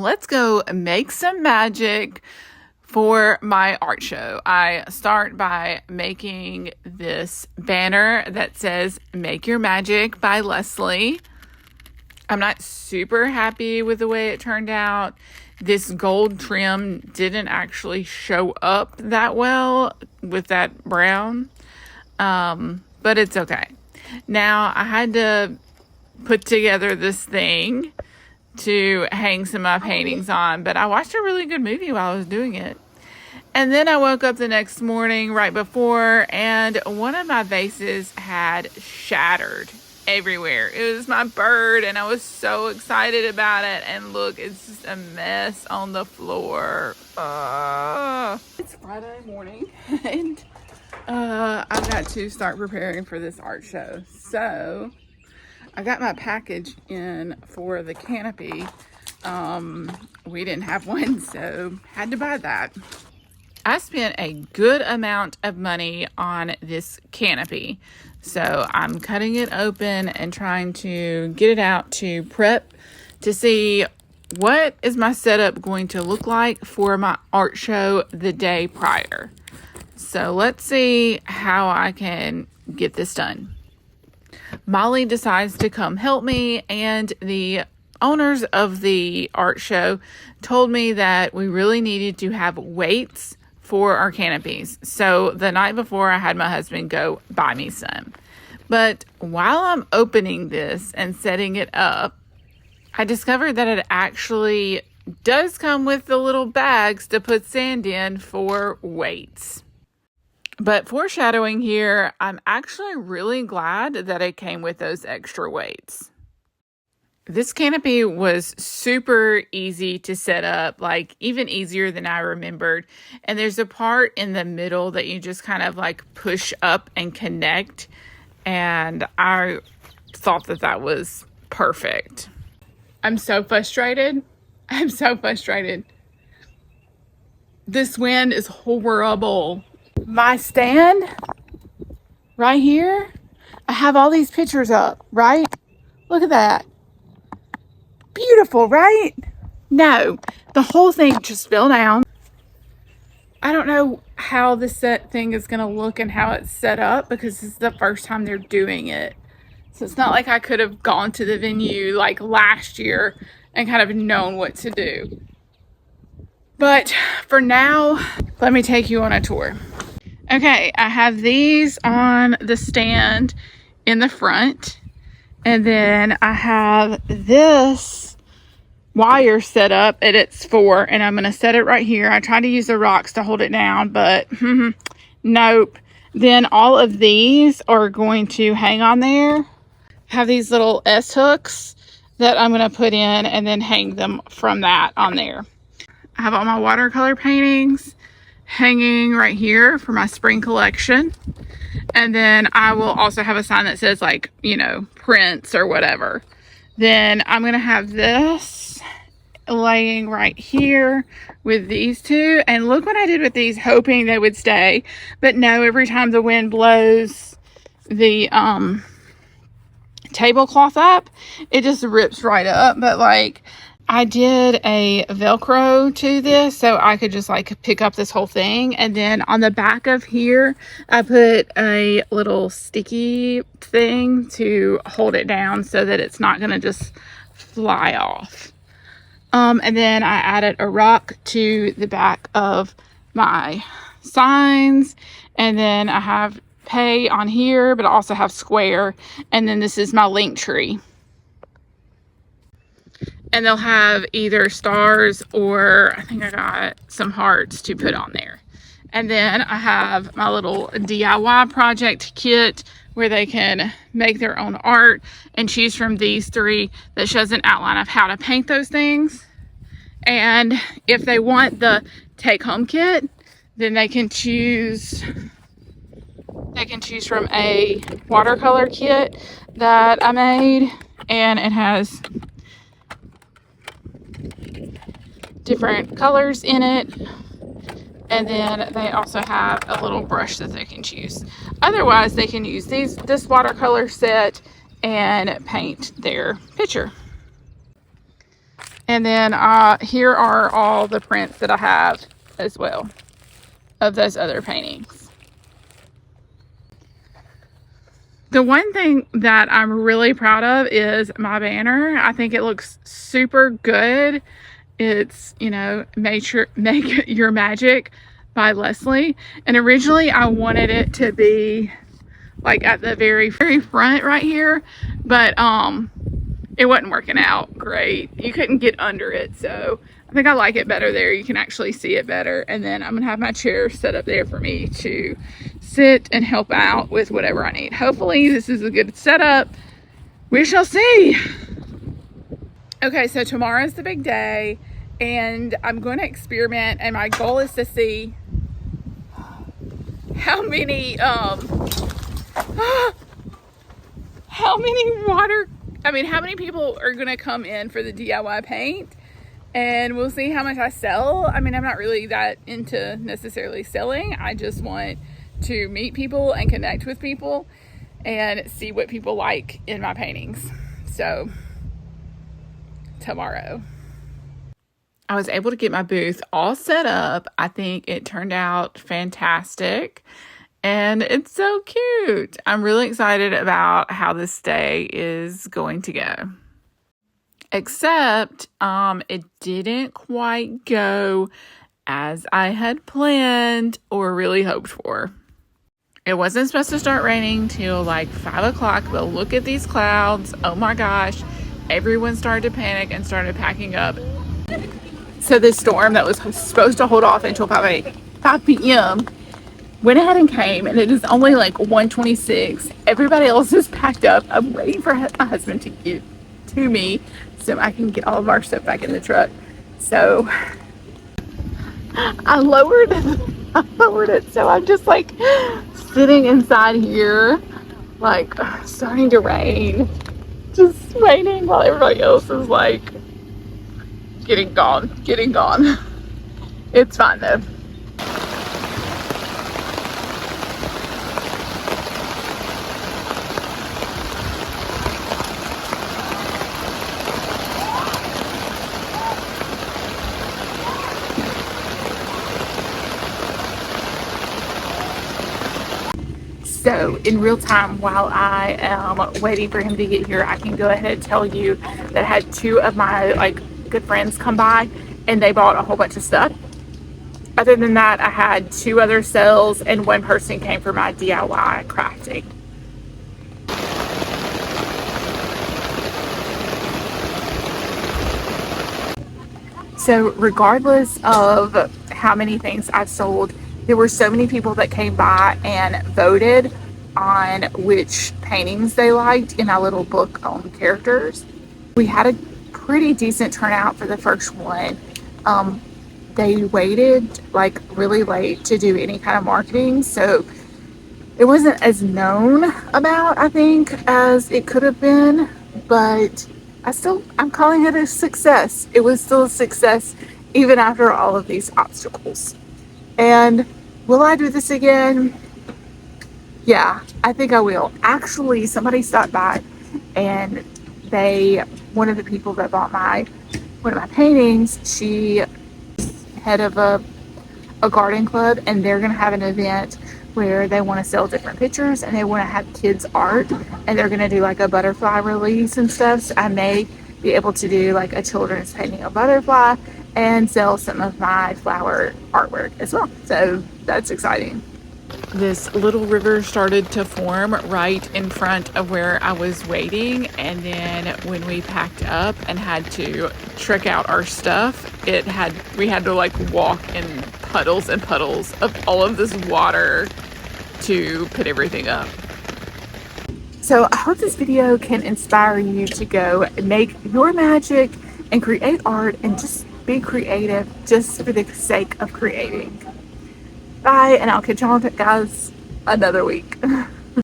let's go make some magic for my art show. I start by making this banner that says Make Your Magic by Leslie. I'm not super happy with the way it turned out. This gold trim didn't actually show up that well with that brown, but it's okay. Now I had to put together this thing to hang some of my paintings on, but I watched a really good movie while I was doing it. And then I woke up the next morning right before, and one of my vases had shattered everywhere. It was my bird, and I was so excited about it. And look, it's just a mess on the floor. It's Friday morning, and I've got to start preparing for this art show. So I got my package in for the canopy. We didn't have one, so had to buy that. I spent a good amount of money on this canopy. So I'm cutting it open and trying to get it out to prep to see what is my setup going to look like for my art show the day prior. So let's see how I can get this done. Molly decides to come help me, and the owners of the art show told me that we really needed to have weights for our canopies. So the night before, I had my husband go buy me some. But while I'm opening this and setting it up, I discovered that it actually does come with the little bags to put sand in for weights. But foreshadowing here, I'm actually really glad that it came with those extra weights. This canopy was super easy to set up, like even easier than I remembered. And there's a part in the middle that you just kind of like push up and connect. And I thought that that was perfect. I'm so frustrated. This wind is horrible. My stand right here, I have all these pictures up, right? Look at that. Beautiful, right? No, the whole thing just fell down. I don't know how this thing is going to look and how it's set up because this is the first time they're doing it. So it's not like I could have gone to the venue like last year and kind of known what to do. But for now, let me take you on a tour. Okay, I have these on the stand in the front. And then I have this wire set up at its 4, and I'm going to set it right here. I tried to use the rocks to hold it down, but nope. Then all of these are going to hang on there. Have these little S hooks that I'm going to put in and then hang them from that on there. I have all my watercolor paintings hanging right here for my spring collection. And then I will also have a sign that says like, prints or whatever. Then I'm going to have this laying right here with these two. And look what I did with these, hoping they would stay. But no, every time the wind blows the tablecloth up, it just rips right up. But like, I did a Velcro to this so I could just like pick up this whole thing. And then on the back of here, I put a little sticky thing to hold it down so that it's not going to just fly off. And then I added a rock to the back of my signs. And then I have pay on here, but I also have square. And then this is my link tree. And they'll have either stars or I think I got some hearts to put on there. And then I have my little DIY project kit where they can make their own art and choose from these 3 that shows an outline of how to paint those things. And if they want the take-home kit, then they can choose from a watercolor kit that I made, and it has different colors in it. And then they also have a little brush that they can choose. Otherwise, they can use this watercolor set and paint their picture. And then here are all the prints that I have as well of those other paintings. The one thing that I'm really proud of is my banner. I think it looks super good. It's, you know, Make Your Magic by Leslie. And originally I wanted it to be like at the very, very front right here, but it wasn't working out great. You couldn't get under it, so I think I like it better there. You can actually see it better. And then I'm gonna have my chair set up there for me to sit and help out with whatever I need. Hopefully this is a good setup. We shall see. Okay, so tomorrow's the big day and I'm going to experiment, and my goal is to see how many how many people are gonna come in for the DIY paint, and we'll see how much I sell. I mean, I'm not really that into necessarily selling. I just want to meet people and connect with people and see what people like in my paintings. So tomorrow. I was able to get my booth all set up. I think it turned out fantastic. And it's so cute. I'm really excited about how this day is going to go. Except it didn't quite go as I had planned or really hoped for. It wasn't supposed to start raining till like 5 o'clock, but look at these clouds. Oh my gosh. Everyone started to panic and started packing up. So this storm that was supposed to hold off until 5 p.m. went ahead and came, and it is only like 1:26. Everybody else is packed up. I'm waiting for my husband to get to me so I can get all of our stuff back in the truck. So I lowered it. So I'm just like sitting inside here, like starting to rain, just waiting while everybody else is like getting gone. It's fine though. So in real time, while I am waiting for him to get here, I can go ahead and tell you that I had two of my like good friends come by and they bought a whole bunch of stuff. Other than that, I had two other sales and one person came for my DIY crafting. So regardless of how many things I've sold, there were so many people that came by and voted on which paintings they liked in our little book on characters. We had a pretty decent turnout for the first one. They waited like really late to do any kind of marketing, so it wasn't as known about, I think, as it could have been, but I'm calling it a success. It was still a success even after all of these obstacles. And will I do this again? Yeah, I think I will. Actually, somebody stopped by and one of the people that bought one of my paintings, she head of a garden club, and they're going to have an event where they want to sell different pictures and they want to have kids art, and they're going to do like a butterfly release and stuff. So I may be able to do like a children's painting a butterfly and sell some of my flower artwork as well. So that's exciting. This little river started to form right in front of where I was waiting, and then when we packed up and had to trek out our stuff, we had to like walk in puddles and puddles of all of this water to put everything up. So I hope this video can inspire you to go make your magic and create art and just be creative just for the sake of creating. Bye, and I'll catch y'all guys another week.